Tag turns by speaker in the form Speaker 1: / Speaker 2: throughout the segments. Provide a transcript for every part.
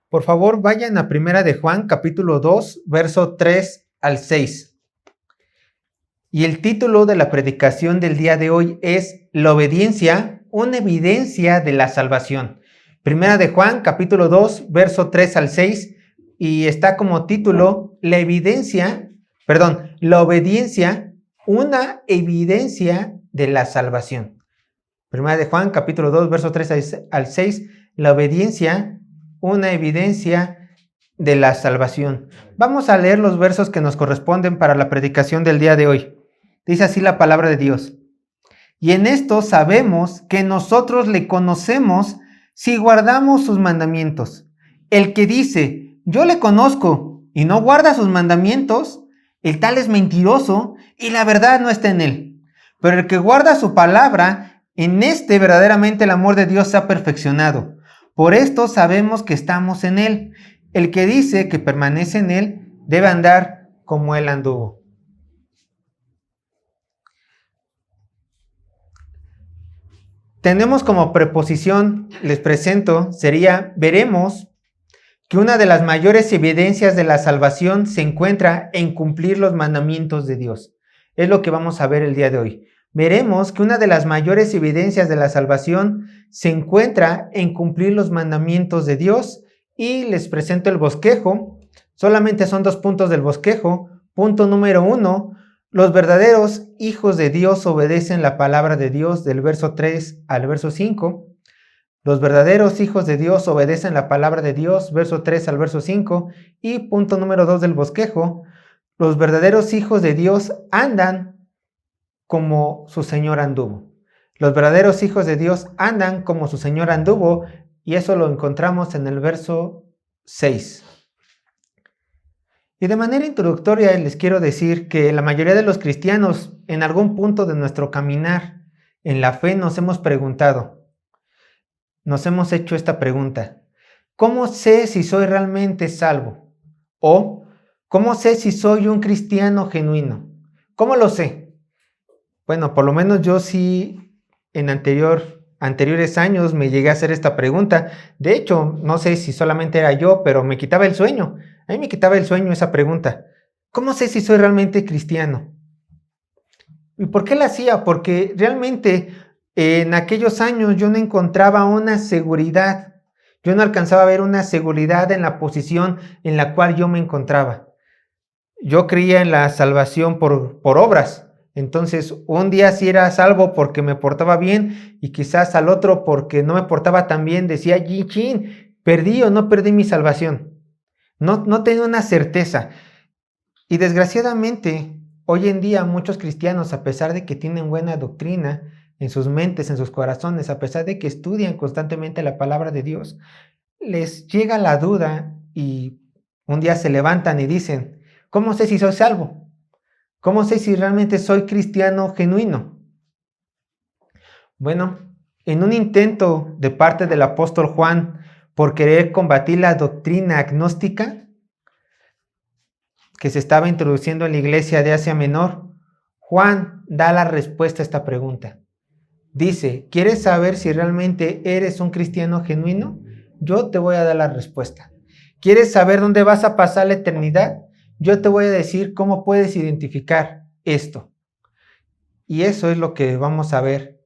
Speaker 1: Por favor, vayan a Primera de Juan, capítulo 2, verso 3 al 6. Y el título de la predicación del día de hoy es La obediencia, una evidencia de la salvación. Primera de Juan, capítulo 2, verso 3 al 6, y está como título La obediencia, una evidencia de la salvación. Primera de Juan, capítulo 2, verso 3 al 6, la obediencia, una evidencia de la salvación. Vamos a leer los versos que nos corresponden para la predicación del día de hoy. Dice así la palabra de Dios. Y en esto sabemos que nosotros le conocemos si guardamos sus mandamientos. El que dice, yo le conozco y no guarda sus mandamientos, el tal es mentiroso y la verdad no está en él. Pero el que guarda su palabra, en este verdaderamente el amor de Dios se ha perfeccionado. Por esto sabemos que estamos en él. El que dice que permanece en él debe andar como él anduvo. Tenemos como preposición, les presento, sería veremos que una de las mayores evidencias de la salvación se encuentra en cumplir los mandamientos de Dios. Es lo que vamos a ver el día de hoy. Veremos que una de las mayores evidencias de la salvación se encuentra en cumplir los mandamientos de Dios, y les presento el bosquejo. Solamente son 2 puntos del bosquejo. Punto número 1. Los verdaderos hijos de Dios obedecen la palabra de Dios, del verso 3 al verso 5. Los verdaderos hijos de Dios obedecen la palabra de Dios, verso 3 al verso 5. Y punto número 2 del bosquejo. Los verdaderos hijos de Dios andan como su Señor anduvo. Los verdaderos hijos de Dios andan como su Señor anduvo, y eso lo encontramos en el verso 6. Y de manera introductoria les quiero decir que la mayoría de los cristianos en algún punto de nuestro caminar en la fe nos hemos hecho esta pregunta: ¿cómo sé si soy realmente salvo? O ¿cómo sé si soy un cristiano genuino? ¿Cómo lo sé? Bueno, por lo menos yo sí en anteriores años me llegué a hacer esta pregunta. De hecho, no sé si solamente era yo, pero me quitaba el sueño. A mí me quitaba el sueño esa pregunta. ¿Cómo sé si soy realmente cristiano? ¿Y por qué la hacía? Porque realmente en aquellos años yo no encontraba una seguridad. Yo no alcanzaba a ver una seguridad en la posición en la cual yo me encontraba. Yo creía en la salvación por obras. Entonces, un día sí era salvo porque me portaba bien, y quizás al otro porque no me portaba tan bien, decía, chin, perdí o no perdí mi salvación. No tenía una certeza. Y desgraciadamente, hoy en día muchos cristianos, a pesar de que tienen buena doctrina en sus mentes, en sus corazones, a pesar de que estudian constantemente la palabra de Dios, les llega la duda y un día se levantan y dicen, ¿cómo sé si soy salvo? ¿Cómo sé si realmente soy cristiano genuino? Bueno, en un intento de parte del apóstol Juan por querer combatir la doctrina agnóstica que se estaba introduciendo en la iglesia de Asia Menor, Juan da la respuesta a esta pregunta. Dice, ¿quieres saber si realmente eres un cristiano genuino? Yo te voy a dar la respuesta. ¿Quieres saber dónde vas a pasar la eternidad? Yo te voy a decir cómo puedes identificar esto. Y eso es lo que vamos a ver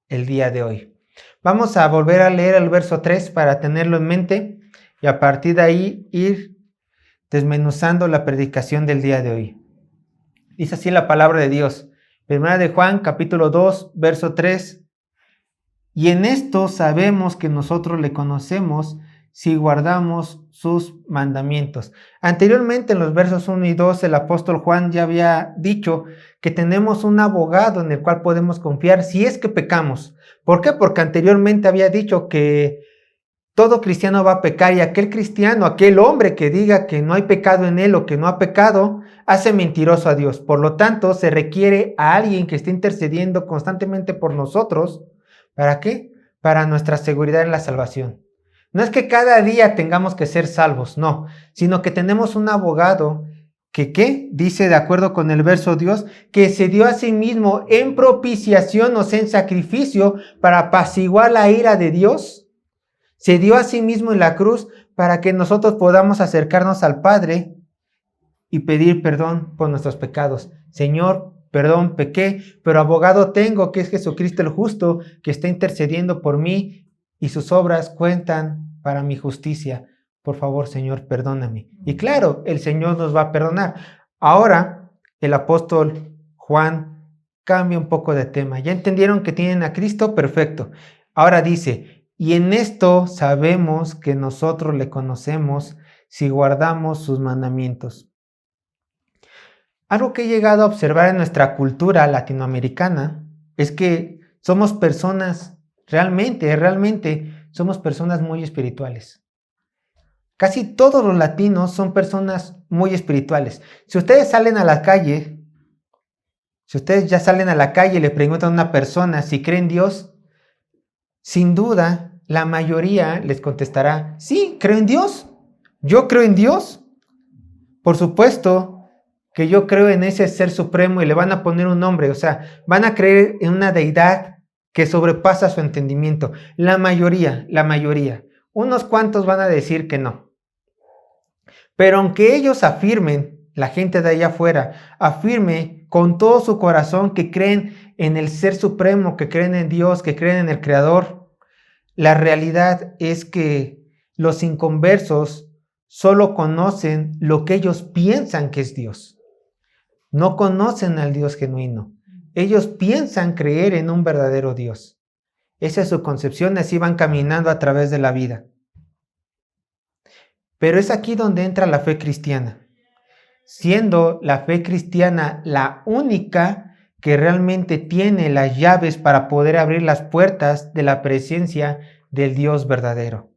Speaker 1: el día de hoy. Vamos a volver a leer el verso 3 para tenerlo en mente, y a partir de ahí ir desmenuzando la predicación del día de hoy. Dice así la palabra de Dios. Primera de Juan, capítulo 2, verso 3. Y en esto sabemos que nosotros le conocemos si guardamos sus mandamientos. Anteriormente, en los versos 1 y 2, el apóstol Juan ya había dicho que tenemos un abogado en el cual podemos confiar si es que pecamos. ¿Por qué? Porque anteriormente había dicho que todo cristiano va a pecar, y aquel cristiano, aquel hombre que diga que no hay pecado en él o que no ha pecado, hace mentiroso a Dios. Por lo tanto, se requiere a alguien que esté intercediendo constantemente por nosotros. ¿Para qué? Para nuestra seguridad en la salvación. No es que cada día tengamos que ser salvos, no, sino que tenemos un abogado que, ¿qué? Dice de acuerdo con el verso Dios, que se dio a sí mismo en propiciación, o sea, en sacrificio, para apaciguar la ira de Dios. Se dio a sí mismo en la cruz para que nosotros podamos acercarnos al Padre y pedir perdón por nuestros pecados. Señor, perdón, pequé, pero abogado tengo, que es Jesucristo el justo, que está intercediendo por mí y sus obras cuentan para mi justicia. Por favor, Señor, perdóname. Y claro, el Señor nos va a perdonar. Ahora, el apóstol Juan cambia un poco de tema. ¿Ya entendieron que tienen a Cristo? Perfecto. Ahora dice, y en esto sabemos que nosotros le conocemos si guardamos sus mandamientos. Algo que he llegado a observar en nuestra cultura latinoamericana es que somos personas, realmente somos personas muy espirituales. Casi todos los latinos son personas muy espirituales. Si ustedes salen a la calle, si ustedes ya salen a la calle y le preguntan a una persona si cree en Dios, sin duda la mayoría les contestará, sí, creo en Dios. Yo creo en Dios. Por supuesto que yo creo en ese ser supremo y le van a poner un nombre, o sea, van a creer en una deidad que sobrepasa su entendimiento. La mayoría. Unos cuantos van a decir que no. Pero aunque ellos afirmen, la gente de allá afuera, afirme con todo su corazón que creen en el ser supremo, que creen en Dios, que creen en el Creador, la realidad es que los inconversos solo conocen lo que ellos piensan que es Dios. No conocen al Dios genuino. Ellos piensan creer en un verdadero Dios. Esa es su concepción, así van caminando a través de la vida. Pero es aquí donde entra la fe cristiana, siendo la fe cristiana la única que realmente tiene las llaves para poder abrir las puertas de la presencia del Dios verdadero.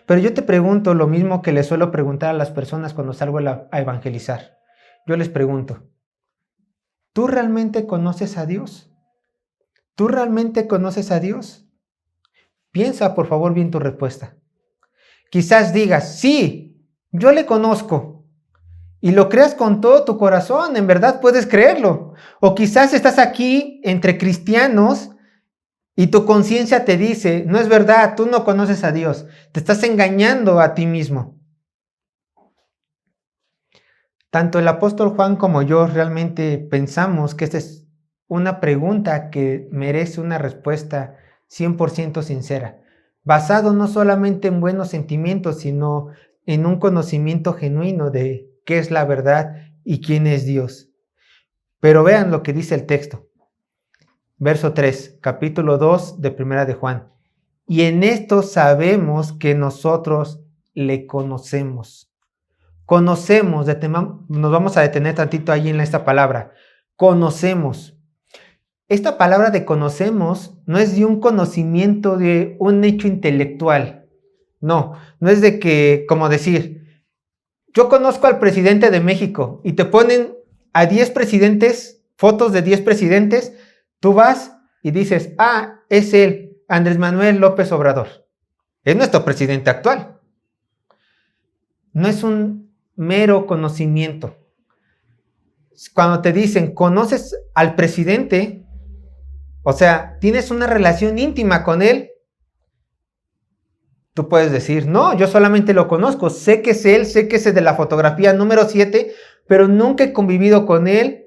Speaker 1: Pero yo te pregunto lo mismo que les suelo preguntar a las personas cuando salgo a evangelizar. Yo les pregunto, ¿tú realmente conoces a Dios? ¿Tú realmente conoces a Dios? Piensa por favor bien tu respuesta. Quizás digas, sí, yo le conozco. Y lo creas con todo tu corazón, en verdad puedes creerlo. O quizás estás aquí entre cristianos y tu conciencia te dice, no es verdad, tú no conoces a Dios. Te estás engañando a ti mismo. Tanto el apóstol Juan como yo realmente pensamos que esta es una pregunta que merece una respuesta 100% sincera, basado no solamente en buenos sentimientos, sino en un conocimiento genuino de qué es la verdad y quién es Dios. Pero vean lo que dice el texto. Verso 3, capítulo 2 de Primera de Juan. Y en esto sabemos que nosotros le conocemos. Conocemos, nos vamos a detener tantito ahí en esta palabra. Conocemos. Esta palabra de conocemos no es de un conocimiento de un hecho intelectual. No es de que, como decir, yo conozco al presidente de México y te ponen a 10 presidentes, fotos de 10 presidentes, tú vas y dices, es él, Andrés Manuel López Obrador. Es nuestro presidente actual. No es un mero conocimiento. Cuando te dicen, ¿conoces al presidente? O sea, ¿tienes una relación íntima con él? Tú puedes decir, no, yo solamente lo conozco, sé que es él, sé que es el de la fotografía número 7, pero nunca he convivido con él,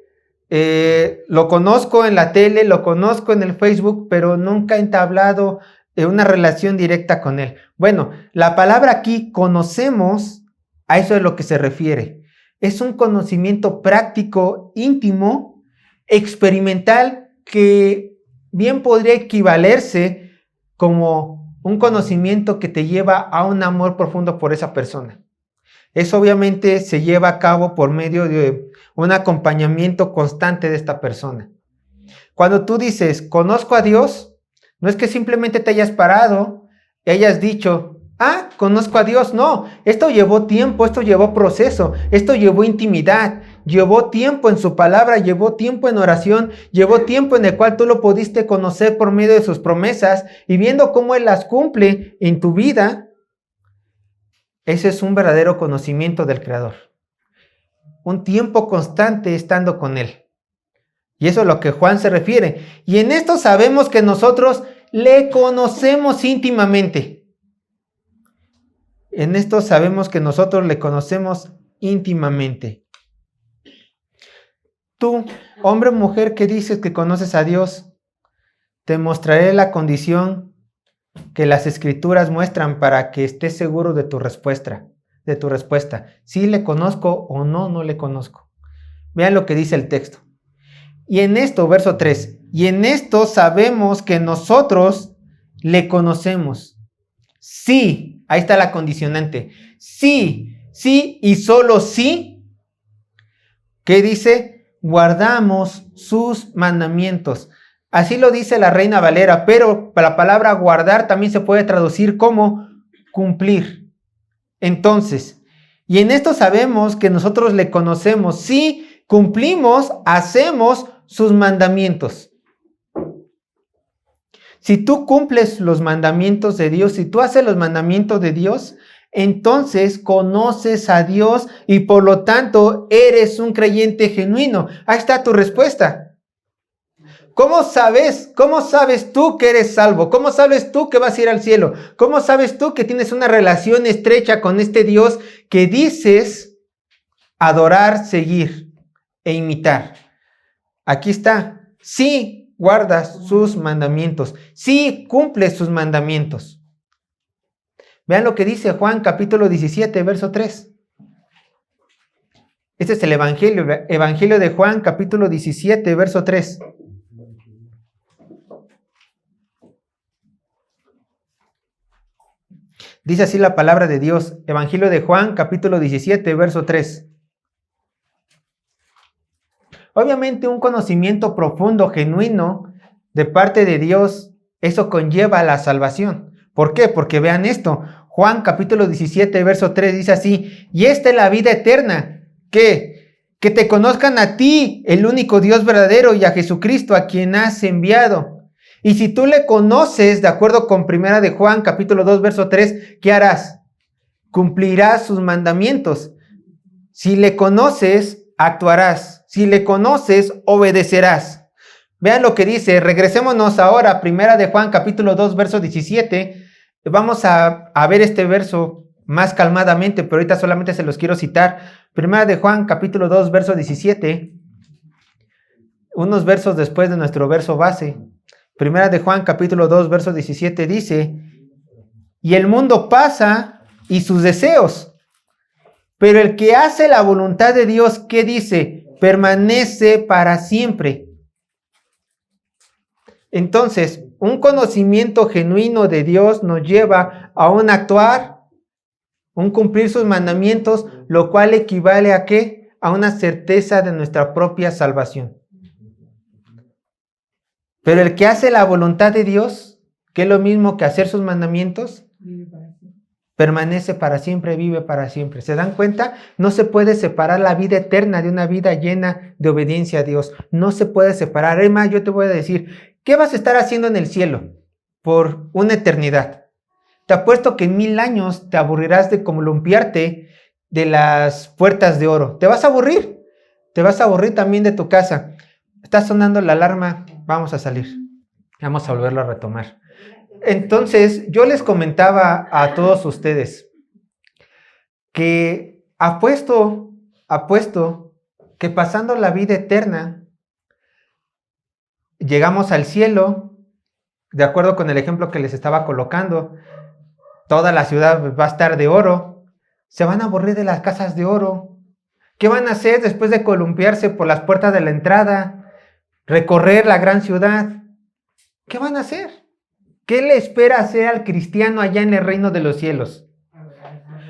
Speaker 1: lo conozco en la tele, lo conozco en el Facebook, pero nunca he entablado una relación directa con él. Bueno, la palabra aquí, conocemos, a eso es lo que se refiere. Es un conocimiento práctico, íntimo, experimental, que bien podría equivalerse como un conocimiento que te lleva a un amor profundo por esa persona. Eso obviamente se lleva a cabo por medio de un acompañamiento constante de esta persona. Cuando tú dices, conozco a Dios, no es que simplemente te hayas parado y hayas dicho, conozco a Dios. No, esto llevó tiempo, esto llevó proceso, esto llevó intimidad, llevó tiempo en su palabra, llevó tiempo en oración, llevó tiempo en el cual tú lo pudiste conocer por medio de sus promesas y viendo cómo Él las cumple en tu vida. Ese es un verdadero conocimiento del Creador. Un tiempo constante estando con Él. Y eso es a lo que Juan se refiere. Y en esto sabemos que nosotros le conocemos íntimamente. En esto sabemos que nosotros le conocemos íntimamente. Tú, hombre o mujer que dices que conoces a Dios, te mostraré la condición que las Escrituras muestran para que estés seguro de tu respuesta. Si le conozco o no, no le conozco. Vean lo que dice el texto. Y en esto, verso 3, y en esto sabemos que nosotros le conocemos. Sí, ahí está la condicionante. Sí, sí y solo sí. ¿Qué dice? Guardamos sus mandamientos. Así lo dice la Reina Valera, pero la palabra guardar también se puede traducir como cumplir. Entonces, y en esto sabemos que nosotros le conocemos. Sí, cumplimos, hacemos sus mandamientos. Si tú cumples los mandamientos de Dios, si tú haces los mandamientos de Dios, entonces conoces a Dios y por lo tanto eres un creyente genuino. Ahí está tu respuesta. ¿Cómo sabes tú que eres salvo? ¿Cómo sabes tú que vas a ir al cielo? ¿Cómo sabes tú que tienes una relación estrecha con este Dios que dices adorar, seguir e imitar? Aquí está. Sí guardas sus mandamientos. Sí cumples sus mandamientos. Vean lo que dice Juan capítulo 17, verso 3. Este es el Evangelio de Juan capítulo 17, verso 3. Dice así la palabra de Dios, Evangelio de Juan, capítulo 17, verso 3. Obviamente un conocimiento profundo, genuino, de parte de Dios, eso conlleva la salvación. ¿Por qué? Porque vean esto, Juan capítulo 17, verso 3 dice así, y esta es la vida eterna, que te conozcan a ti, el único Dios verdadero, y a Jesucristo, a quien has enviado. Y si tú le conoces, de acuerdo con Primera de Juan, capítulo 2, verso 3, ¿qué harás? Cumplirás sus mandamientos. Si le conoces, actuarás. Si le conoces, obedecerás. Vean lo que dice. Regresémonos ahora a Primera de Juan, capítulo 2, verso 17. Vamos a ver este verso más calmadamente, pero ahorita solamente se los quiero citar. Primera de Juan, capítulo 2, verso 17. Unos versos después de nuestro verso base. Primera de Juan capítulo 2, verso 17 dice, y el mundo pasa y sus deseos, pero el que hace la voluntad de Dios, ¿qué dice? Permanece para siempre. Entonces, un conocimiento genuino de Dios nos lleva a un actuar, un cumplir sus mandamientos, lo cual equivale a ¿qué? A una certeza de nuestra propia salvación. Pero el que hace la voluntad de Dios, que es lo mismo que hacer sus mandamientos, permanece para siempre, vive para siempre. ¿Se dan cuenta? No se puede separar la vida eterna de una vida llena de obediencia a Dios. No se puede separar. Además, yo te voy a decir, ¿qué vas a estar haciendo en el cielo por una eternidad? Te apuesto que en 1000 años te aburrirás de columpiarte de las puertas de oro. ¿Te vas a aburrir? Te vas a aburrir también de tu casa. Está sonando la alarma, vamos a salir. Vamos a volverlo a retomar. Entonces, yo les comentaba a todos ustedes que apuesto que pasando la vida eterna, llegamos al cielo, de acuerdo con el ejemplo que les estaba colocando, toda la ciudad va a estar de oro, se van a aburrir de las casas de oro. ¿Qué van a hacer después de columpiarse por las puertas de la entrada? Recorrer la gran ciudad. ¿Qué van a hacer? ¿Qué le espera hacer al cristiano allá en el reino de los cielos?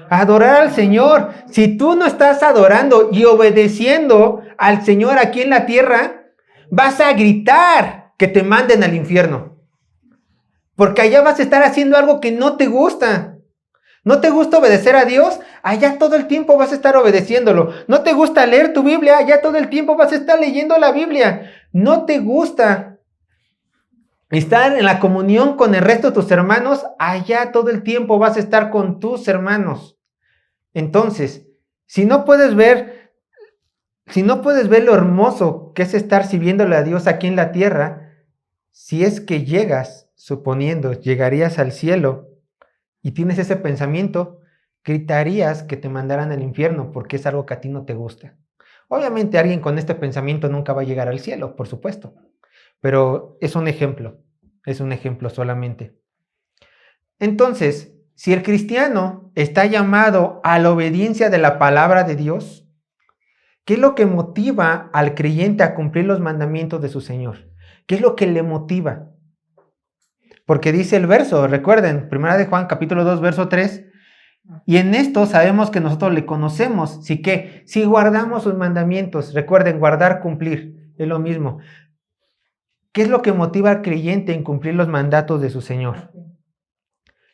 Speaker 1: Adorar al Señor. Si tú no estás adorando y obedeciendo al Señor aquí en la tierra, vas a gritar que te manden al infierno. Porque allá vas a estar haciendo algo que no te gusta. ¿No te gusta obedecer a Dios? Allá todo el tiempo vas a estar obedeciéndolo. ¿No te gusta leer tu Biblia? Allá todo el tiempo vas a estar leyendo la Biblia. ¿No te gusta estar en la comunión con el resto de tus hermanos? Allá todo el tiempo vas a estar con tus hermanos. Entonces, si no puedes ver lo hermoso que es estar sirviéndole a Dios aquí en la tierra, si es que llegarías al cielo, y tienes ese pensamiento, gritarías que te mandaran al infierno porque es algo que a ti no te gusta. Obviamente alguien con este pensamiento nunca va a llegar al cielo, por supuesto, pero es un ejemplo solamente. Entonces, si el cristiano está llamado a la obediencia de la palabra de Dios, ¿qué es lo que motiva al creyente a cumplir los mandamientos de su Señor? ¿Qué es lo que le motiva? Porque dice el verso, recuerden, 1 de Juan capítulo 2, verso 3, y en esto sabemos que nosotros le conocemos, si guardamos sus mandamientos, recuerden, guardar, cumplir, es lo mismo. ¿Qué es lo que motiva al creyente en cumplir los mandatos de su Señor?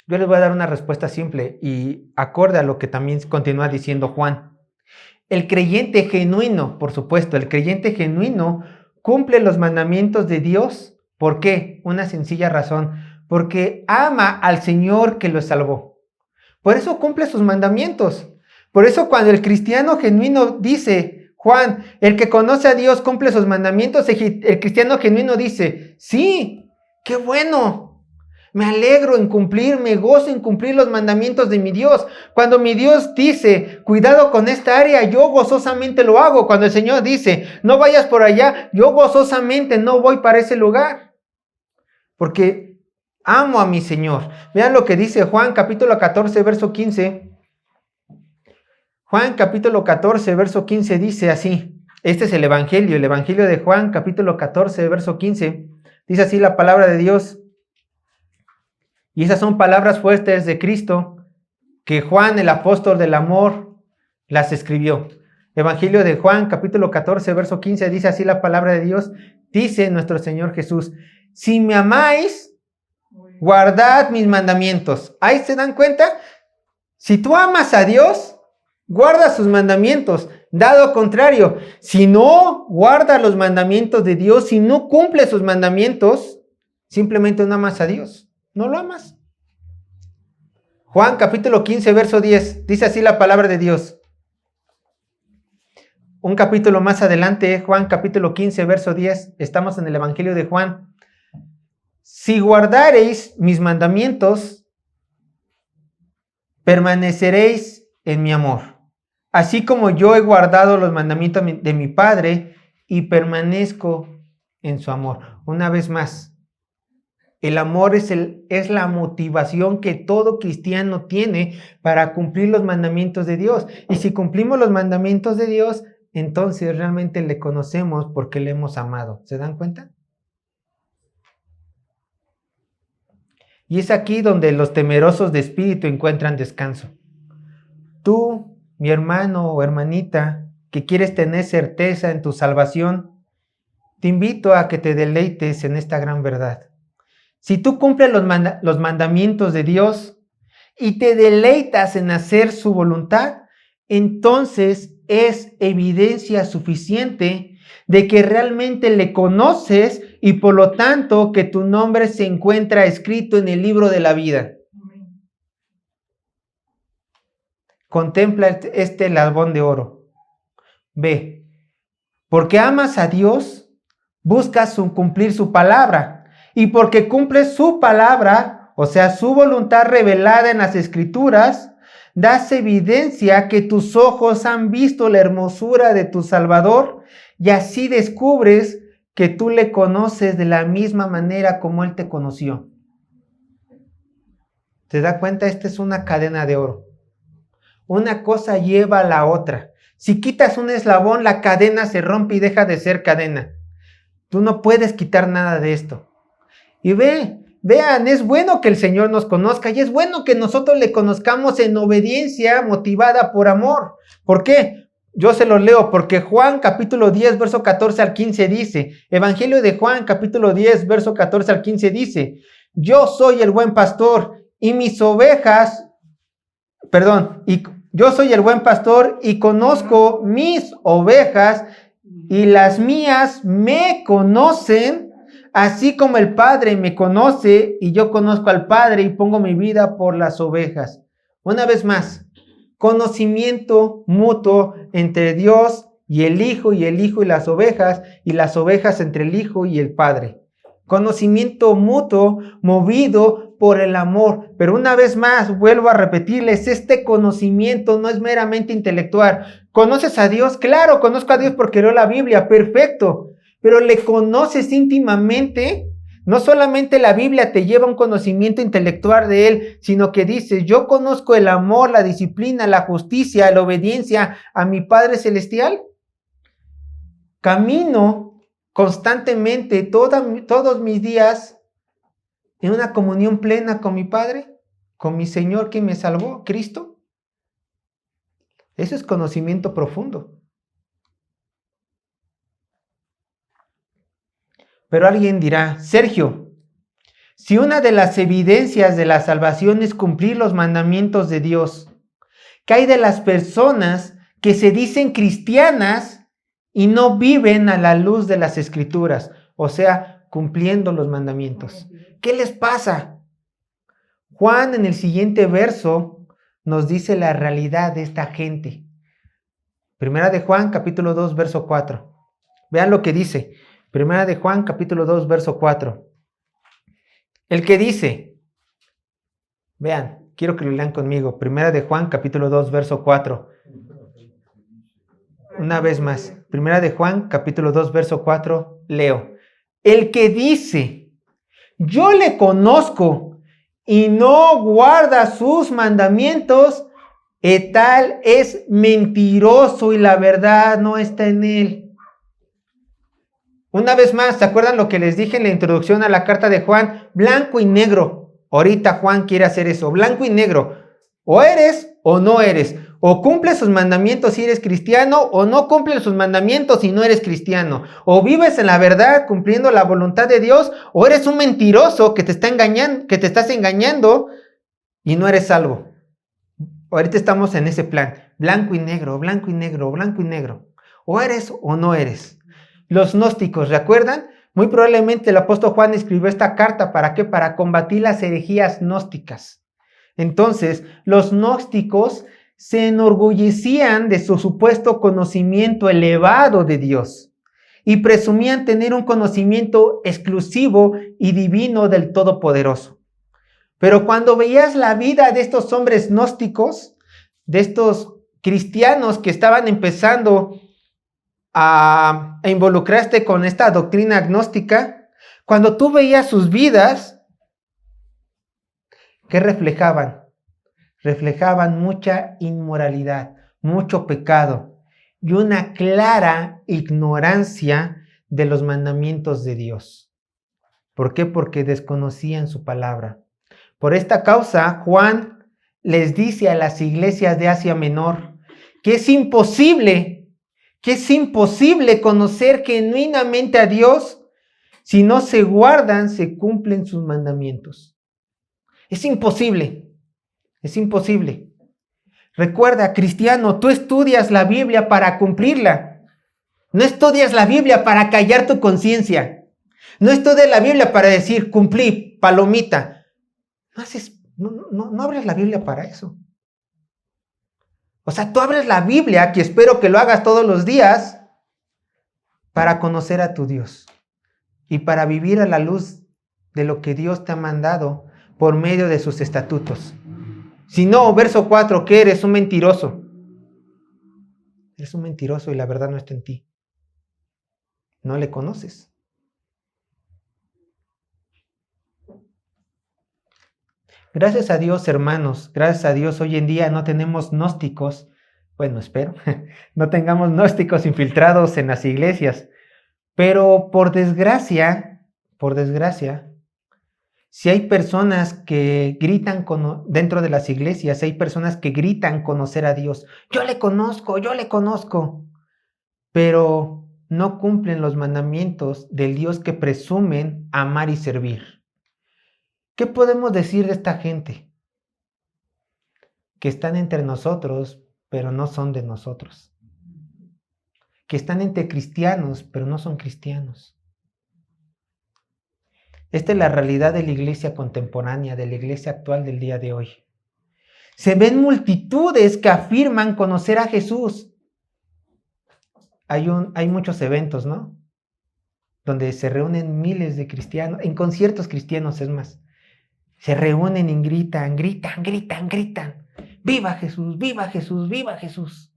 Speaker 1: Yo les voy a dar una respuesta simple y acorde a lo que también continúa diciendo Juan. El creyente genuino, por supuesto, el creyente genuino cumple los mandamientos de Dios. ¿Por qué? Una sencilla razón. Porque ama al Señor que lo salvó. Por eso cumple sus mandamientos. Por eso cuando el cristiano genuino dice, Juan, el que conoce a Dios cumple sus mandamientos, el cristiano genuino dice, sí, qué bueno. Me alegro en cumplir, me gozo en cumplir los mandamientos de mi Dios. Cuando mi Dios dice, cuidado con esta área, yo gozosamente lo hago. Cuando el Señor dice, no vayas por allá, yo gozosamente no voy para ese lugar. Porque amo a mi Señor. Vean lo que dice Juan capítulo 14, verso 15. Juan capítulo 14, verso 15 dice así. Este es el Evangelio de Juan capítulo 14, verso 15. Dice así la palabra de Dios. Y esas son palabras fuertes de Cristo que Juan, el apóstol del amor, las escribió. Evangelio de Juan, capítulo 14, verso 15, dice así la palabra de Dios. Dice nuestro Señor Jesús, si me amáis, guardad mis mandamientos. ¿Ahí se dan cuenta? Si tú amas a Dios, guarda sus mandamientos. Dado contrario, si no guarda los mandamientos de Dios, si no cumple sus mandamientos, simplemente no amas a Dios. No lo amas. Juan capítulo 15, verso 10. Dice así la palabra de Dios. Un capítulo más adelante, Juan capítulo 15, verso 10. Estamos en el Evangelio de Juan. Si guardareis mis mandamientos, permaneceréis en mi amor. Así como yo he guardado los mandamientos de mi Padre y permanezco en su amor. Una vez más. El amor es la motivación que todo cristiano tiene para cumplir los mandamientos de Dios. Y si cumplimos los mandamientos de Dios, entonces realmente le conocemos porque le hemos amado. ¿Se dan cuenta? Y es aquí donde los temerosos de espíritu encuentran descanso. Tú, mi hermano o hermanita, que quieres tener certeza en tu salvación, te invito a que te deleites en esta gran verdad. Si tú cumples los mandamientos de Dios y te deleitas en hacer su voluntad, entonces es evidencia suficiente de que realmente le conoces y por lo tanto que tu nombre se encuentra escrito en el libro de la vida. Contempla este eslabón de oro. Ve, porque amas a Dios, buscas cumplir su palabra. Y porque cumples su palabra, o sea, su voluntad revelada en las Escrituras, das evidencia que tus ojos han visto la hermosura de tu Salvador y así descubres que tú le conoces de la misma manera como Él te conoció. ¿Te das cuenta? Esta es una cadena de oro. Una cosa lleva a la otra. Si quitas un eslabón, la cadena se rompe y deja de ser cadena. Tú no puedes quitar nada de esto. Y vean, es bueno que el Señor nos conozca y es bueno que nosotros le conozcamos en obediencia motivada por amor. ¿Por qué? Yo se los leo, porque Juan capítulo 10, verso 14 al 15 dice, Evangelio de Juan capítulo 10, verso 14 al 15 dice, yo soy el buen pastor y yo soy el buen pastor y conozco mis ovejas y las mías me conocen. Así como el Padre me conoce y yo conozco al Padre y pongo mi vida por las ovejas. Una vez más, conocimiento mutuo entre Dios y el Hijo y las ovejas entre el Hijo y el Padre. Conocimiento mutuo, movido por el amor. Pero una vez más, vuelvo a repetirles, este conocimiento no es meramente intelectual. ¿Conoces a Dios? Claro, conozco a Dios porque leo la Biblia, perfecto. Pero le conoces íntimamente. No solamente la Biblia te lleva a un conocimiento intelectual de Él, sino que dices, yo conozco el amor, la disciplina, la justicia, la obediencia a mi Padre Celestial. Camino constantemente todos mis días en una comunión plena con mi Padre, con mi Señor que me salvó, Cristo. Eso es conocimiento profundo. Pero alguien dirá, Sergio, si una de las evidencias de la salvación es cumplir los mandamientos de Dios, ¿qué hay de las personas que se dicen cristianas y no viven a la luz de las Escrituras? O sea, cumpliendo los mandamientos. ¿Qué les pasa? Juan en el siguiente verso nos dice la realidad de esta gente. Primera de Juan, capítulo 2, verso 4. Vean lo que dice. Primera de Juan, capítulo 2, verso 4. El que dice, vean, quiero que lo lean conmigo. Primera de Juan, capítulo 2, verso 4. Una vez más. Primera de Juan, capítulo 2, verso 4, leo. El que dice, yo le conozco y no guarda sus mandamientos, tal es mentiroso y la verdad no está en él. Una vez más, ¿se acuerdan lo que les dije en la introducción a la carta de Juan? Blanco y negro. Ahorita Juan quiere hacer eso, blanco y negro. O eres o no eres. O cumples sus mandamientos si eres cristiano, o no cumples sus mandamientos si no eres cristiano. O vives en la verdad cumpliendo la voluntad de Dios, o eres un mentiroso que te está engañando, que te estás engañando y no eres salvo. Ahorita estamos en ese plan, blanco y negro, blanco y negro, blanco y negro. O eres o no eres. Los gnósticos, ¿recuerdan? Muy probablemente el apóstol Juan escribió esta carta, ¿para qué? Para combatir las herejías gnósticas. Entonces, los gnósticos se enorgullecían de su supuesto conocimiento elevado de Dios y presumían tener un conocimiento exclusivo y divino del Todopoderoso. Pero cuando veías la vida de estos hombres gnósticos, de estos cristianos que estaban empezando a involucrarse con esta doctrina gnóstica, cuando tú veías sus vidas, ¿qué reflejaban? Reflejaban mucha inmoralidad, mucho pecado y una clara ignorancia de los mandamientos de Dios. ¿Por qué? Porque desconocían su palabra. Por esta causa, Juan les dice a las iglesias de Asia Menor que es imposible conocer genuinamente a Dios si no se guardan, se cumplen sus mandamientos. Es imposible. Es imposible. Recuerda, cristiano, tú estudias la Biblia para cumplirla. No estudias la Biblia para callar tu conciencia. No estudias la Biblia para decir, cumplí, palomita. No abres la Biblia para eso. O sea, tú abres la Biblia, que espero que lo hagas todos los días, para conocer a tu Dios y para vivir a la luz de lo que Dios te ha mandado por medio de sus estatutos. Si no, verso 4, ¿qué eres? Un mentiroso. Eres un mentiroso y la verdad no está en ti. No le conoces. Gracias a Dios, hermanos, gracias a Dios, hoy en día no tenemos gnósticos, bueno, espero, no tengamos gnósticos infiltrados en las iglesias, pero por desgracia, si hay personas que gritan dentro de las iglesias, hay personas que gritan conocer a Dios, yo le conozco, pero no cumplen los mandamientos del Dios que presumen amar y servir. ¿Qué podemos decir de esta gente? Que están entre nosotros, pero no son de nosotros. Que están entre cristianos, pero no son cristianos. Esta es la realidad de la iglesia contemporánea, de la iglesia actual del día de hoy. Se ven multitudes que afirman conocer a Jesús. Hay muchos eventos, ¿no? donde se reúnen miles de cristianos, en conciertos cristianos es más. Se reúnen y gritan. ¡Viva Jesús! ¡Viva Jesús! ¡Viva Jesús!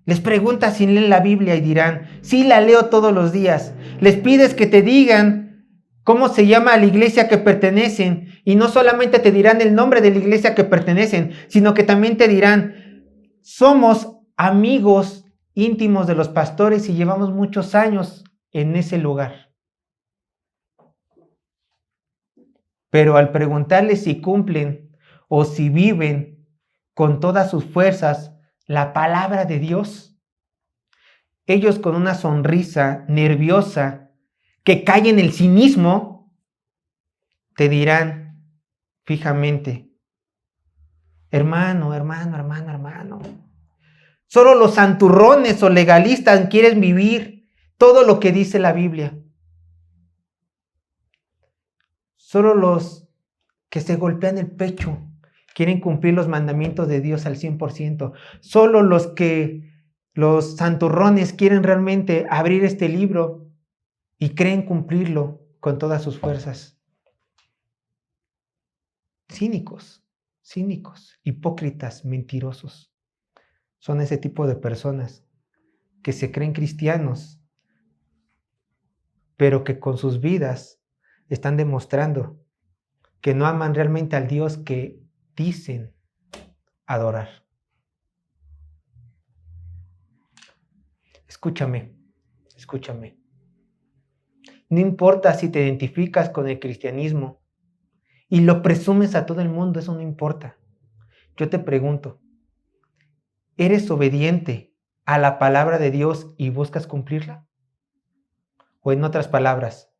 Speaker 1: Les preguntas si leen la Biblia y dirán, sí, la leo todos los días. Les pides que te digan cómo se llama la iglesia que pertenecen. Y no solamente te dirán el nombre de la iglesia que pertenecen, sino que también te dirán, somos amigos íntimos de los pastores y llevamos muchos años en ese lugar. Pero al preguntarles si cumplen o si viven con todas sus fuerzas la palabra de Dios, ellos con una sonrisa nerviosa que cae en el cinismo, te dirán fijamente, hermano, solo los santurrones o legalistas quieren vivir todo lo que dice la Biblia. Solo los que se golpean el pecho quieren cumplir los mandamientos de Dios al 100%. Solo los santurrones quieren realmente abrir este libro y creen cumplirlo con todas sus fuerzas. Cínicos, hipócritas, mentirosos. Son ese tipo de personas que se creen cristianos, pero que con sus vidas están demostrando que no aman realmente al Dios que dicen adorar. Escúchame. No importa si te identificas con el cristianismo y lo presumes a todo el mundo, eso no importa. Yo te pregunto, ¿eres obediente a la palabra de Dios y buscas cumplirla? O en otras palabras,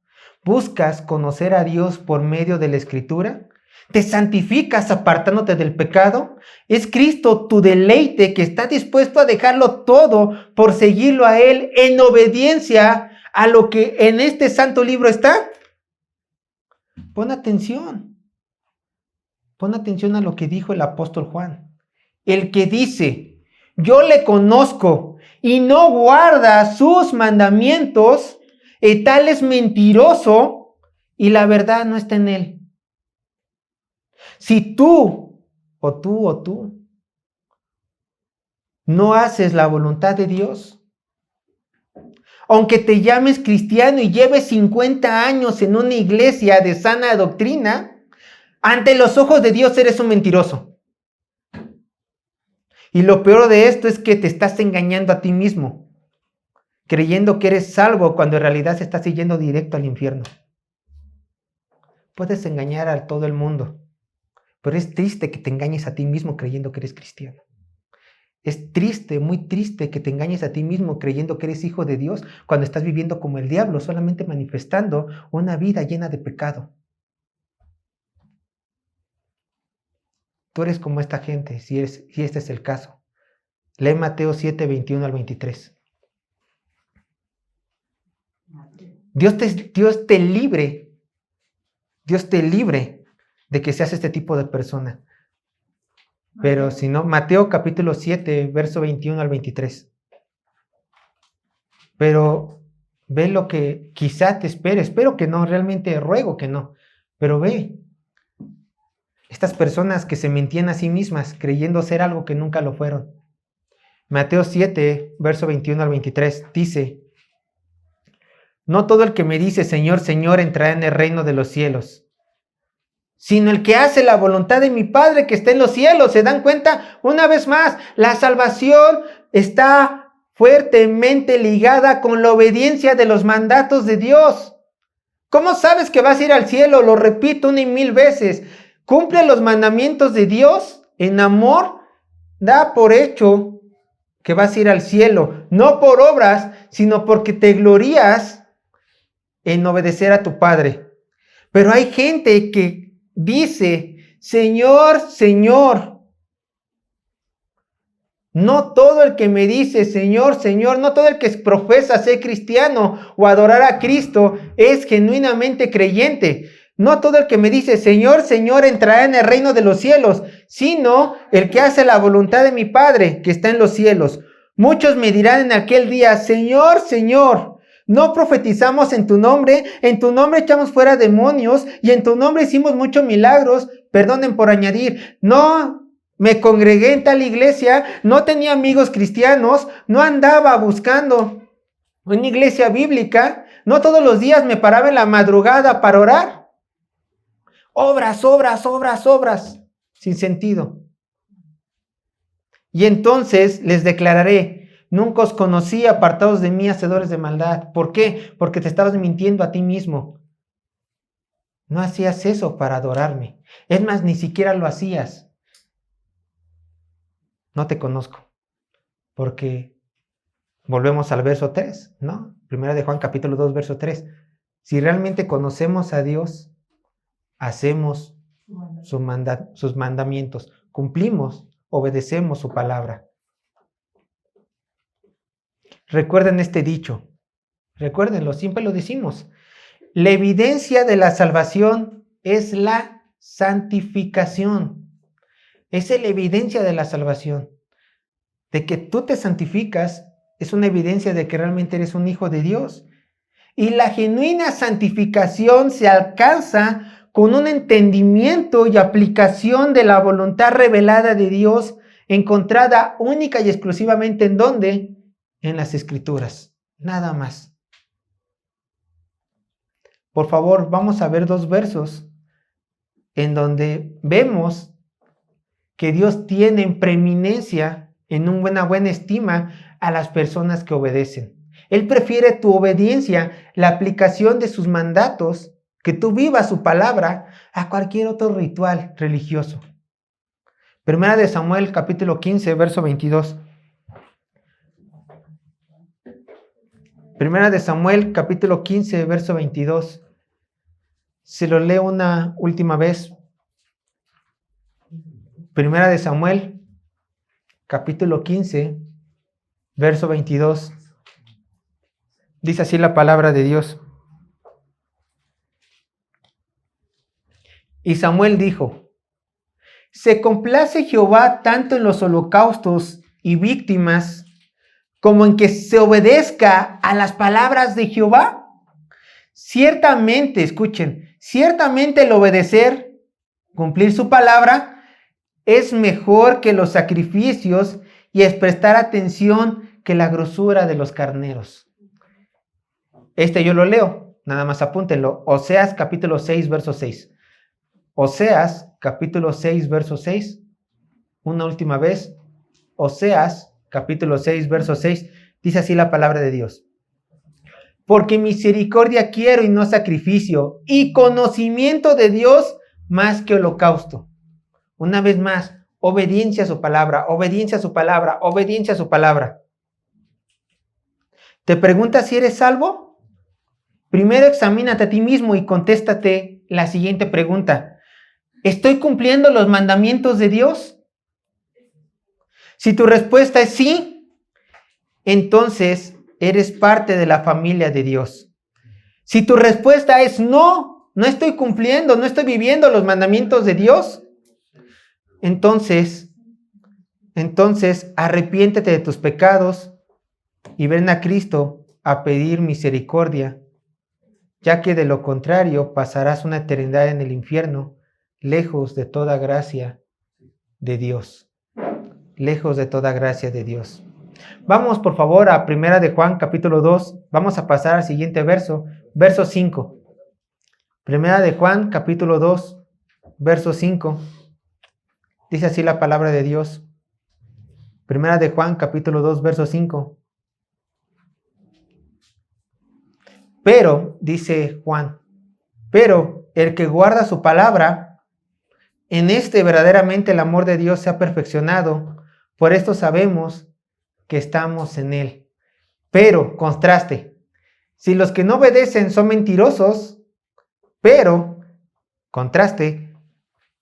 Speaker 1: ¿buscas conocer a Dios por medio de la Escritura? ¿Te santificas apartándote del pecado? ¿Es Cristo tu deleite que está dispuesto a dejarlo todo por seguirlo a Él en obediencia a lo que en este santo libro está? Pon atención a lo que dijo el apóstol Juan. El que dice, yo le conozco y no guarda sus mandamientos, tal es mentiroso y la verdad no está en él. Si tú no haces la voluntad de Dios, aunque te llames cristiano y lleves 50 años en una iglesia de sana doctrina, ante los ojos de Dios eres un mentiroso. Y lo peor de esto es que te estás engañando a ti mismo, creyendo que eres salvo cuando en realidad se estás yendo directo al infierno. Puedes engañar a todo el mundo, pero es triste que te engañes a ti mismo creyendo que eres cristiano. Es triste, muy triste que te engañes a ti mismo creyendo que eres hijo de Dios cuando estás viviendo como el diablo, solamente manifestando una vida llena de pecado. Tú eres como esta gente, si este es el caso. Lee Mateo 7, 21 al 23. Dios te libre de que seas este tipo de persona. Pero si no, Mateo capítulo 7, verso 21 al 23. Pero ve lo que quizá te espere. Espero que no, realmente ruego que no. Pero ve. Estas personas que se mentían a sí mismas creyendo ser algo que nunca lo fueron. Mateo 7, verso 21 al 23 dice, no todo el que me dice Señor, Señor entrará en el reino de los cielos, sino el que hace la voluntad de mi Padre que está en los cielos. ¿Se dan cuenta? Una vez más, la salvación está fuertemente ligada con la obediencia de los mandatos de Dios. ¿Cómo sabes que vas a ir al cielo? Lo repito 1,000 veces. Cumple los mandamientos de Dios en amor, da por hecho que vas a ir al cielo, no por obras, sino porque te glorías en obedecer a tu Padre. Pero hay gente que dice, Señor, Señor. No todo el que me dice, Señor, Señor, no todo el que profesa ser cristiano o adorar a Cristo es genuinamente creyente. No todo el que me dice, Señor, Señor, entrará en el reino de los cielos, sino el que hace la voluntad de mi Padre que está en los cielos. Muchos me dirán en aquel día, Señor, Señor, No profetizamos en tu nombre echamos fuera demonios y en tu nombre hicimos muchos milagros. Perdonen por añadir, no me congregué en tal iglesia, no tenía amigos cristianos, no andaba buscando una iglesia bíblica, no todos los días me paraba en la madrugada para orar. Obras, obras, obras, obras, sin sentido. Y entonces les declararé: nunca os conocí, apartados de mí, hacedores de maldad. ¿Por qué? Porque te estabas mintiendo a ti mismo. No hacías eso para adorarme. Es más, ni siquiera lo hacías. No te conozco. Porque volvemos al verso 3, ¿no? Primera de Juan capítulo 2, verso 3. Si realmente conocemos a Dios, hacemos sus mandamientos, cumplimos, obedecemos su palabra. Recuerden este dicho, recuérdenlo, siempre lo decimos. La evidencia de la salvación es la santificación. Esa es la evidencia de la salvación. De que tú te santificas es una evidencia de que realmente eres un hijo de Dios. Y la genuina santificación se alcanza con un entendimiento y aplicación de la voluntad revelada de Dios, encontrada única y exclusivamente ¿en dónde? En las Escrituras, nada más. Por favor, vamos a ver 2 versos en donde vemos que Dios tiene en preeminencia, en una buena estima, a las personas que obedecen. Él prefiere tu obediencia, la aplicación de sus mandatos, que tú vivas su palabra, a cualquier otro ritual religioso. Primera de Samuel, capítulo 15, verso 22. Primera de Samuel, capítulo 15, verso 22. Se lo leo una última vez. Primera de Samuel, capítulo 15, verso 22. Dice así la palabra de Dios. Y Samuel dijo: ¿se complace Jehová tanto en los holocaustos y víctimas como en que se obedezca a las palabras de Jehová? Ciertamente, escuchen, ciertamente el obedecer, cumplir su palabra, es mejor que los sacrificios y es prestar atención que la grosura de los carneros. Yo lo leo, nada más apúntenlo. Oseas capítulo 6, verso 6. Oseas capítulo 6, verso 6. Una última vez. Oseas capítulo 6, verso 6. Dice así la palabra de Dios: porque misericordia quiero y no sacrificio, y conocimiento de Dios más que holocausto. Una vez más, obediencia a su palabra, obediencia a su palabra, obediencia a su palabra. ¿Te preguntas si eres salvo? Primero examínate a ti mismo y contéstate la siguiente pregunta: ¿estoy cumpliendo los mandamientos de Dios? Si tu respuesta es sí, entonces eres parte de la familia de Dios. Si tu respuesta es no, no estoy cumpliendo, no estoy viviendo los mandamientos de Dios, entonces arrepiéntete de tus pecados y ven a Cristo a pedir misericordia, ya que de lo contrario pasarás una eternidad en el infierno, lejos de toda gracia de Dios. Lejos de toda gracia de Dios. Vamos por favor a Primera de Juan capítulo 2. Vamos a pasar al siguiente verso, verso 5. Primera de Juan capítulo 2, verso 5. Dice así la palabra de Dios. Primera de Juan capítulo 2, verso 5. Pero, dice Juan, pero el que guarda su palabra, en verdaderamente el amor de Dios se ha perfeccionado. Por esto sabemos que estamos en Él. Pero, contraste, si los que no obedecen son mentirosos, pero, contraste,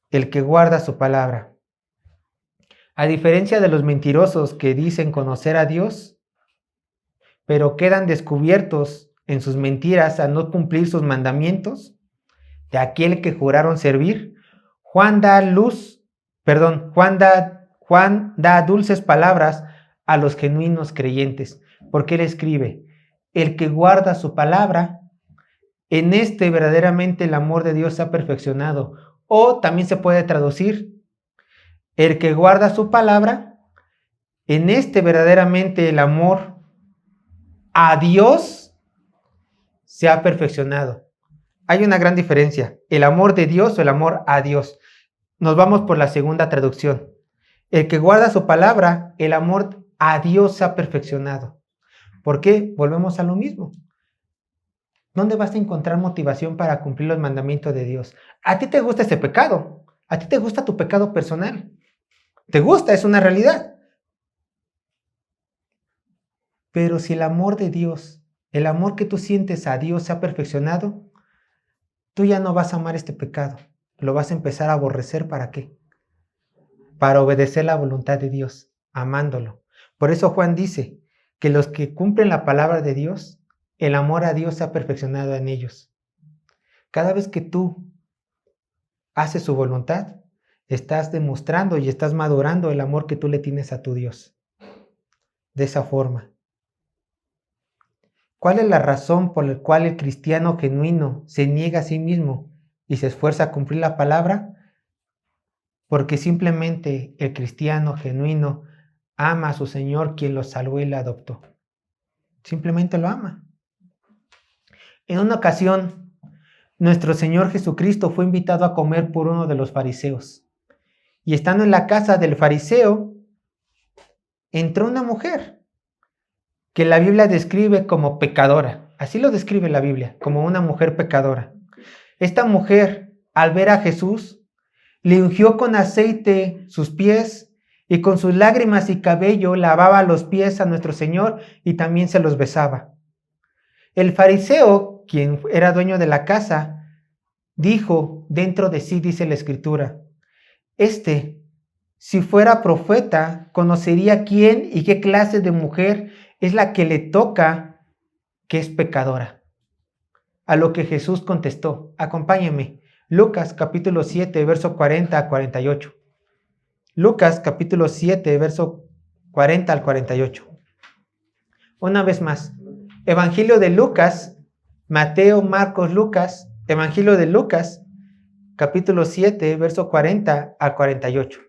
Speaker 1: el que guarda su palabra. A diferencia de los mentirosos que dicen conocer a Dios, pero quedan descubiertos en sus mentiras a no cumplir sus mandamientos, de aquel que juraron servir, Juan da dulces palabras a los genuinos creyentes, porque él escribe: el que guarda su palabra, en este verdaderamente el amor de Dios se ha perfeccionado. O también se puede traducir, el que guarda su palabra, en este verdaderamente el amor a Dios se ha perfeccionado. Hay una gran diferencia, el amor de Dios o el amor a Dios. Nos vamos por la segunda traducción. El que guarda su palabra, el amor a Dios se ha perfeccionado. ¿Por qué? Volvemos a lo mismo. ¿Dónde vas a encontrar motivación para cumplir los mandamientos de Dios? ¿A ti te gusta ese pecado? ¿A ti te gusta tu pecado personal? ¿Te gusta? Es una realidad. Pero si el amor de Dios, el amor que tú sientes a Dios se ha perfeccionado, tú ya no vas a amar este pecado. Lo vas a empezar a aborrecer. ¿Para qué? Para obedecer la voluntad de Dios, amándolo. Por eso Juan dice que los que cumplen la palabra de Dios, el amor a Dios se ha perfeccionado en ellos. Cada vez que tú haces su voluntad, estás demostrando y estás madurando el amor que tú le tienes a tu Dios. De esa forma. ¿Cuál es la razón por la cual el cristiano genuino se niega a sí mismo y se esfuerza a cumplir la palabra? Porque simplemente el cristiano genuino ama a su Señor, quien lo salvó y lo adoptó. Simplemente lo ama. En una ocasión, nuestro Señor Jesucristo fue invitado a comer por uno de los fariseos. Y estando en la casa del fariseo, entró una mujer que la Biblia describe como pecadora. Así lo describe la Biblia, como una mujer pecadora. Esta mujer, al ver a Jesús, le ungió con aceite sus pies y con sus lágrimas y cabello lavaba los pies a nuestro Señor y también se los besaba. El fariseo, quien era dueño de la casa, dijo dentro de sí, dice la Escritura, si fuera profeta, conocería quién y qué clase de mujer es la que le toca, que es pecadora. A lo que Jesús contestó, acompáñenme, Lucas capítulo 7, verso 40 a 48. Lucas capítulo 7, verso 40 al 48. Una vez más, Evangelio de Lucas, Mateo, Marcos, Lucas, Evangelio de Lucas, capítulo 7, verso 40 al 48.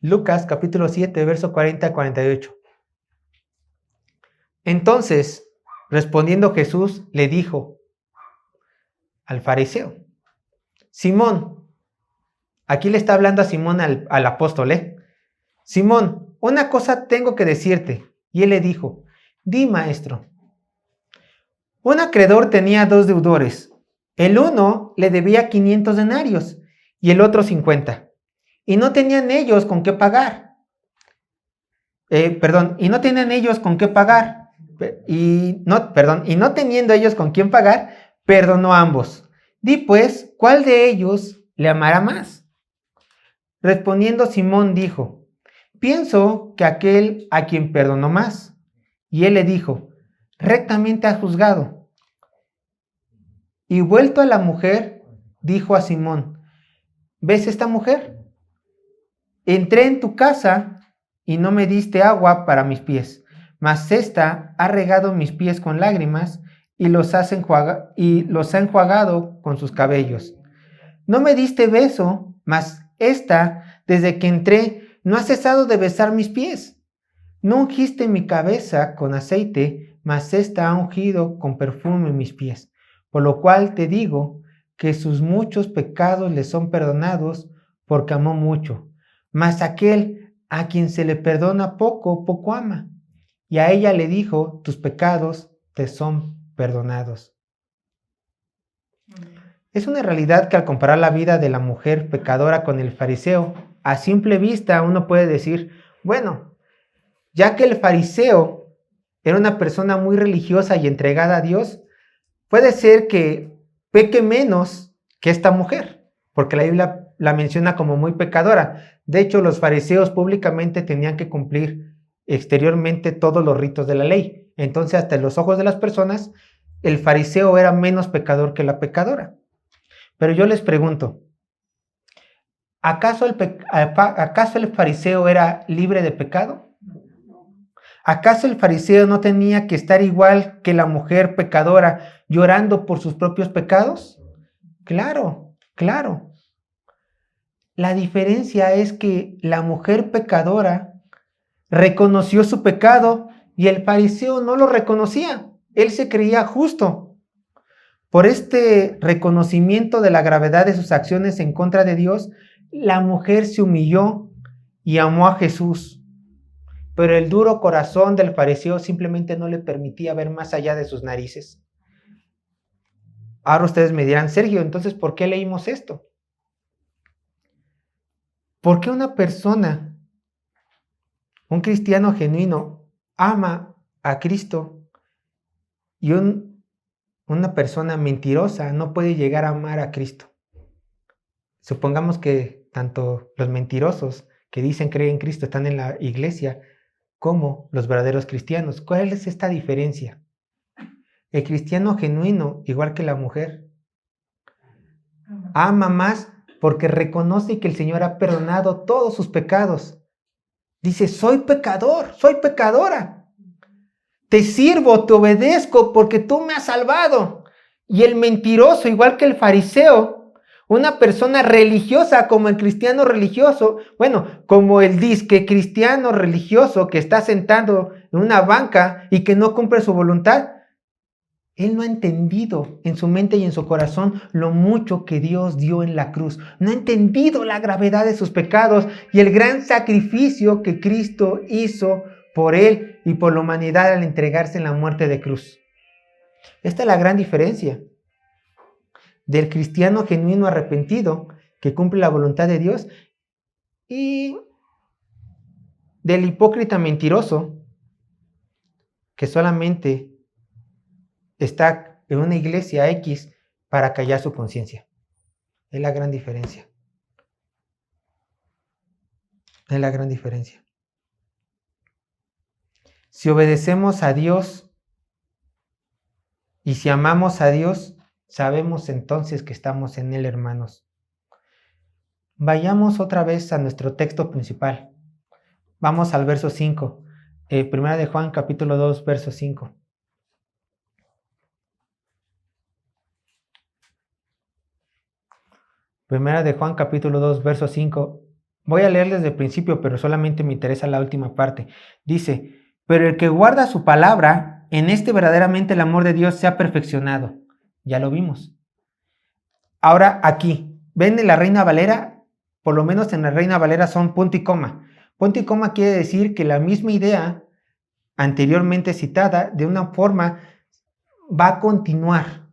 Speaker 1: Lucas capítulo 7, verso 40 a 48. Entonces, respondiendo Jesús, le dijo al fariseo, Simón, aquí le está hablando a Simón al apóstol, Simón, una cosa tengo que decirte. Y él le dijo, di, maestro. Un acreedor tenía 2 deudores. El uno le debía 500 denarios y el otro 50. Y no tenían ellos con qué pagar. Y no tenían ellos con qué pagar. Y no teniendo ellos con quién pagar, perdonó a ambos. Di pues, ¿cuál de ellos le amará más? Respondiendo Simón dijo, pienso que aquel a quien perdonó más. Y él le dijo, rectamente has juzgado. Y vuelto a la mujer, dijo a Simón, ¿ves esta mujer? Entré en tu casa y no me diste agua para mis pies, mas ésta ha regado mis pies con lágrimas y los ha enjuagado con sus cabellos. No me diste beso, mas ésta, desde que entré, no ha cesado de besar mis pies. No ungiste mi cabeza con aceite, mas ésta ha ungido con perfume mis pies. Por lo cual te digo que sus muchos pecados le son perdonados, porque amó mucho. Mas aquel a quien se le perdona poco, poco ama. Y a ella le dijo, tus pecados te son perdonados. Es una realidad que al comparar la vida de la mujer pecadora con el fariseo, a simple vista uno puede decir, bueno, ya que el fariseo era una persona muy religiosa y entregada a Dios, puede ser que peque menos que esta mujer, porque la Biblia la menciona como muy pecadora. De hecho, los fariseos públicamente tenían que cumplir exteriormente todos los ritos de la ley. Entonces, hasta en los ojos de las personas, el fariseo era menos pecador que la pecadora. Pero yo les pregunto, ¿acaso el fariseo era libre de pecado? ¿Acaso el fariseo no tenía que estar igual que la mujer pecadora llorando por sus propios pecados? Claro, claro. La diferencia es que la mujer pecadora reconoció su pecado y el fariseo no lo reconocía. Él se creía justo. Por este reconocimiento de la gravedad de sus acciones en contra de Dios, la mujer se humilló y amó a Jesús. Pero el duro corazón del fariseo simplemente no le permitía ver más allá de sus narices. Ahora ustedes me dirán, Sergio, entonces, ¿por qué leímos esto? ¿Por qué una persona, un cristiano genuino, ama a Cristo y una persona mentirosa no puede llegar a amar a Cristo? Supongamos que tanto los mentirosos que dicen creer en Cristo están en la iglesia como los verdaderos cristianos. ¿Cuál es esta diferencia? El cristiano genuino, igual que la mujer, ama más porque reconoce que el Señor ha perdonado todos sus pecados. Dice, soy pecador, soy pecadora. Te sirvo, te obedezco porque tú me has salvado. Y el mentiroso, igual que el fariseo, una persona religiosa como el cristiano religioso, bueno, como el disque cristiano religioso que está sentado en una banca y que no cumple su voluntad, él no ha entendido en su mente y en su corazón lo mucho que Dios dio en la cruz. No ha entendido la gravedad de sus pecados y el gran sacrificio que Cristo hizo por él y por la humanidad al entregarse en la muerte de cruz. Esta es la gran diferencia del cristiano genuino arrepentido que cumple la voluntad de Dios y del hipócrita mentiroso que solamente está en una iglesia X para callar su conciencia. Es la gran diferencia. Es la gran diferencia. Si obedecemos a Dios y si amamos a Dios, sabemos entonces que estamos en Él, hermanos. Vayamos otra vez a nuestro texto principal. Vamos al verso 5. Primera de Juan, capítulo 2, verso 5. Primera de Juan, capítulo 2, verso 5. Voy a leer desde el principio, pero solamente me interesa la última parte. Dice, pero el que guarda su palabra, en este verdaderamente el amor de Dios se ha perfeccionado. Ya lo vimos. Ahora aquí, ¿ven en la Reina Valera? Por lo menos en la Reina Valera son punto y coma. Punto y coma quiere decir que la misma idea anteriormente citada, de una forma, va a continuar,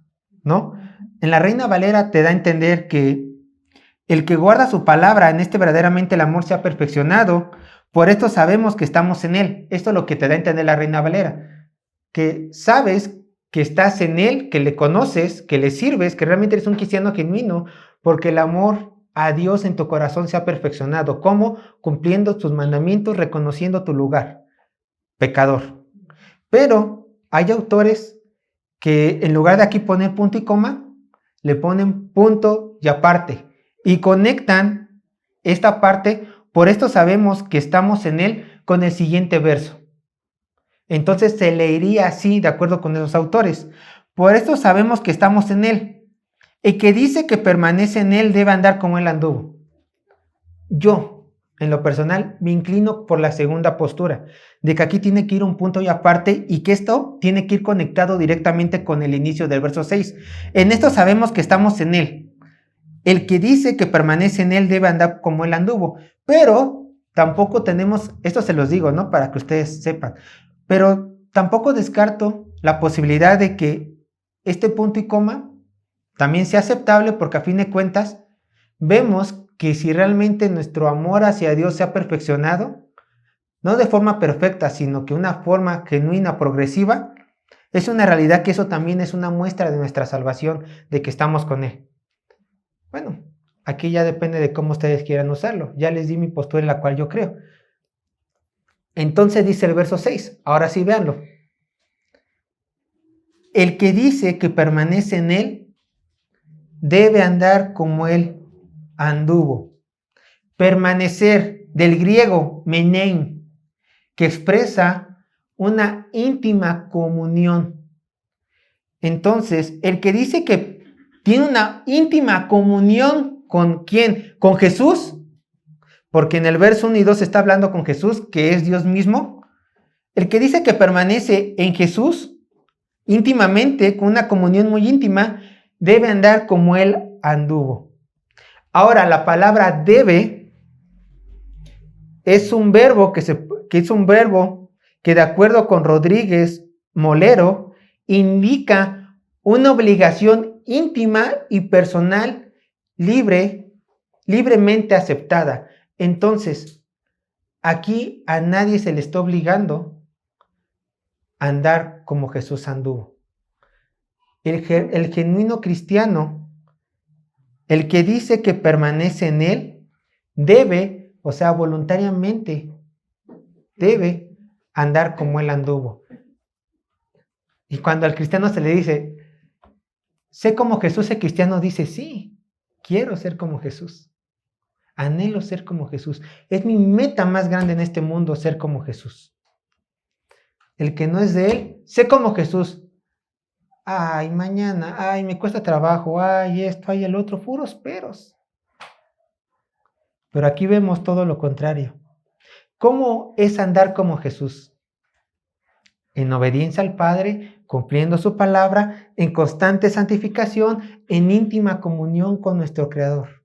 Speaker 1: ¿no? En la Reina Valera te da a entender que el que guarda su palabra, en este verdaderamente el amor se ha perfeccionado, por esto sabemos que estamos en Él. Esto es lo que te da a entender la Reina Valera, que sabes que estás en Él, que le conoces, que le sirves, que realmente eres un cristiano genuino, porque el amor a Dios en tu corazón se ha perfeccionado. ¿Cómo? Cumpliendo tus mandamientos, reconociendo tu lugar, pecador. Pero hay autores que en lugar de aquí poner punto y coma, le ponen punto y aparte. Y conectan esta parte, por esto sabemos que estamos en Él, con el siguiente verso. Entonces se leería así, de acuerdo con esos autores. Por esto sabemos que estamos en Él. El que dice que permanece en Él debe andar como Él anduvo. Yo, en lo personal, me inclino por la segunda postura, de que aquí tiene que ir un punto y aparte y que esto tiene que ir conectado directamente con el inicio del verso 6. En esto sabemos que estamos en Él. El que dice que permanece en Él debe andar como Él anduvo. Pero tampoco tenemos, esto se los digo, ¿no? Para que ustedes sepan. Pero tampoco descarto la posibilidad de que este punto y coma también sea aceptable porque a fin de cuentas vemos que si realmente nuestro amor hacia Dios se ha perfeccionado, no de forma perfecta, sino que una forma genuina, progresiva, es una realidad que eso también es una muestra de nuestra salvación, de que estamos con Él. Bueno, aquí ya depende de cómo ustedes quieran usarlo. Ya les di mi postura en la cual yo creo. Entonces dice el verso 6, ahora sí véanlo. el que dice que permanece en él debe andar como él anduvo. Permanecer, del griego menein, que expresa una íntima comunión. Entonces, el que dice que tiene una íntima comunión ¿con quién? Con Jesús, porque en el verso 1 y 2 está hablando con Jesús, que es Dios mismo. El que dice que permanece en Jesús íntimamente, con una comunión muy íntima, debe andar como él anduvo. Ahora, la palabra debe es un verbo que de acuerdo con Rodríguez Molero, indica una obligación íntima y personal libremente aceptada. Entonces, aquí a nadie se le está obligando a andar como Jesús anduvo. El genuino cristiano, el que dice que permanece en él, debe, o sea, voluntariamente, debe andar como él anduvo. Y cuando al cristiano se le dice, sé como Jesús, el cristiano dice, sí, quiero ser como Jesús. Anhelo ser como Jesús. Es mi meta más grande en este mundo, ser como Jesús. El que no es de él, sé como Jesús. Ay, mañana, ay, me cuesta trabajo, ay, esto, ay, el otro, puros peros. Pero aquí vemos todo lo contrario. ¿Cómo es andar como Jesús? En obediencia al Padre, cumpliendo su palabra, en constante santificación, en íntima comunión con nuestro Creador.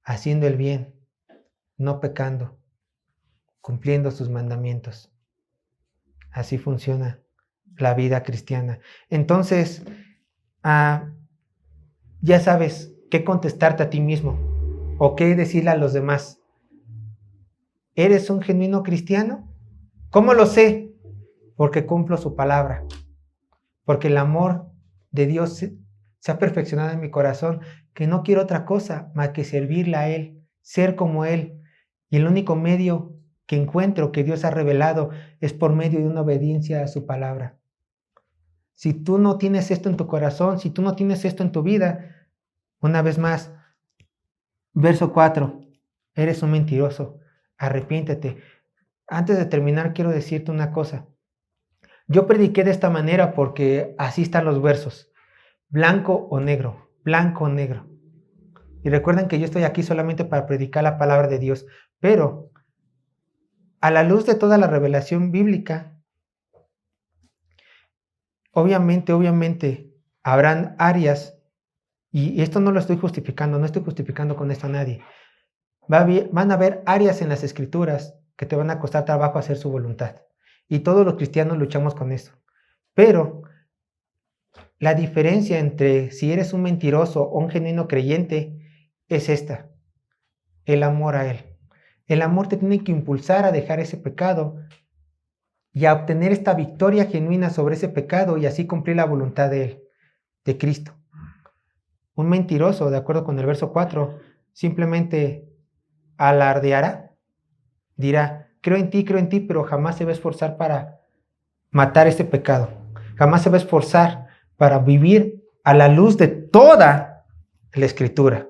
Speaker 1: Haciendo el bien, no pecando, cumpliendo sus mandamientos. Así funciona la vida cristiana. Entonces, ya sabes qué contestarte a ti mismo o qué decirle a los demás. ¿Eres un genuino cristiano? ¿Cómo lo sé? Porque cumplo su palabra. Porque el amor de Dios se ha perfeccionado en mi corazón, que no quiero otra cosa más que servirle a Él, ser como Él. Y el único medio que encuentro que Dios ha revelado es por medio de una obediencia a su palabra. Si tú no tienes esto en tu corazón, si tú no tienes esto en tu vida, una vez más, verso 4, eres un mentiroso, arrepiéntete. Antes de terminar, quiero decirte una cosa. Yo prediqué de esta manera porque así están los versos, blanco o negro, blanco o negro. Y recuerden que yo estoy aquí solamente para predicar la palabra de Dios, pero a la luz de toda la revelación bíblica, obviamente habrán áreas, y esto no lo estoy justificando, no estoy justificando con esto a nadie. Van a haber áreas en las escrituras que te van a costar trabajo hacer su voluntad. Y todos los cristianos luchamos con eso. Pero la diferencia entre si eres un mentiroso o un genuino creyente es esta: el amor a Él. El amor te tiene que impulsar a dejar ese pecado y a obtener esta victoria genuina sobre ese pecado y así cumplir la voluntad de Él, de Cristo. Un mentiroso, de acuerdo con el verso 4, simplemente alardeará, dirá, creo en ti, pero jamás se va a esforzar para matar ese pecado. Jamás se va a esforzar para vivir a la luz de toda la Escritura.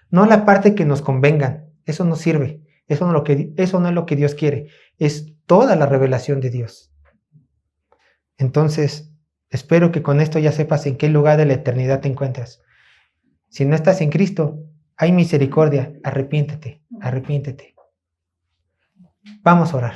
Speaker 1: No la parte que nos convengan, eso no sirve. Eso no es lo que Dios quiere. Es toda la revelación de Dios. Entonces, espero que con esto ya sepas en qué lugar de la eternidad te encuentras. Si no estás en Cristo, hay misericordia. Arrepiéntete. Vamos a orar.